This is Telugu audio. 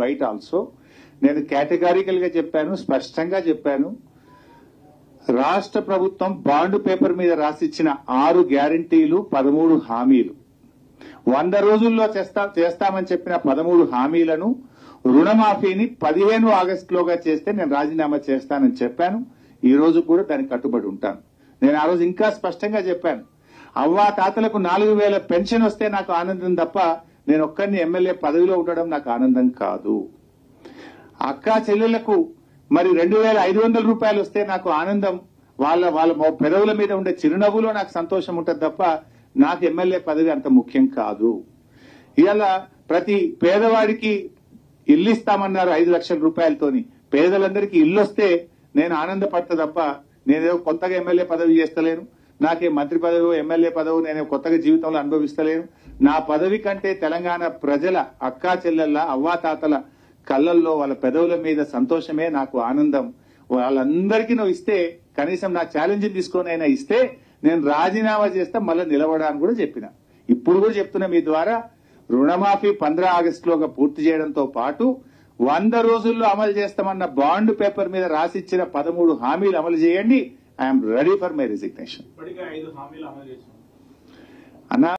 రైట్ ఆల్సో నేను కేటగారికల్ గా చెప్పాను, స్పష్టంగా చెప్పాను. రాష్ట్ర ప్రభుత్వం బాండ్ పేపర్ మీద రాసిచ్చిన 6 గ్యారంటీలు 13 హామీలు 100 రోజుల్లో చేస్తామని చెప్పిన 13 హామీలను రుణమాఫీని 15 ఆగస్టులోగా చేస్తే నేను రాజీనామా చేస్తానని చెప్పాను. ఈ రోజు కూడా దానికి కట్టుబడి ఉంటాను. నేను ఆ రోజు ఇంకా స్పష్టంగా చెప్పాను, అవ్వా తాతలకు 4000 పెన్షన్ వస్తే నాకు ఆనందం తప్ప నేను ఒక్కరిని ఎమ్మెల్యే పదవిలో ఉండడం నాకు ఆనందం కాదు. అక్కా చెల్లెళ్లకు మరి 2500 రూపాయలు వస్తే నాకు ఆనందం, వాళ్ళ పెదవుల మీద ఉండే చిరునవ్వులో నాకు సంతోషం ఉంటుంది తప్ప నాకు ఎమ్మెల్యే పదవి అంత ముఖ్యం కాదు. ఇలా ప్రతి పేదవాడికి ఇల్లు ఇస్తామన్నారు 5 లక్షల రూపాయలతోని. పేదలందరికీ ఇల్లు వస్తే నేను ఆనందపడతా తప్ప నేనేదో కొత్తగా ఎమ్మెల్యే పదవి చేస్తలేను. నాకే మంత్రి పదవి ఎమ్మెల్యే పదవి నేను కొత్తగా జీవితంలో అనుభవిస్తలేను. నా పదవి కంటే తెలంగాణ ప్రజల అక్కా చెల్లెళ్ళ అవ్వాతాతల కళ్ళల్లో వాళ్ళ పెదవుల మీద సంతోషమే నాకు ఆనందం. వాళ్ళందరికీ నువ్వు ఇస్తే కనీసం నా ఛాలెంజ్ తీసుకొని అయినా ఇస్తే నేను రాజీనామా చేస్తా, మళ్ళీ నిలబడాలని కూడా చెప్పిన. ఇప్పుడు కూడా చెప్తున్నా మీ ద్వారా, రుణమాఫీ 15 ఆగస్టులోగా పూర్తి చేయడంతో పాటు 100 రోజుల్లో అమలు చేస్తామన్న బాండ్ పేపర్ మీద రాసిచ్చిన 13 హామీలు అమలు చేయండి. I'm ready for my resignation. అన్నా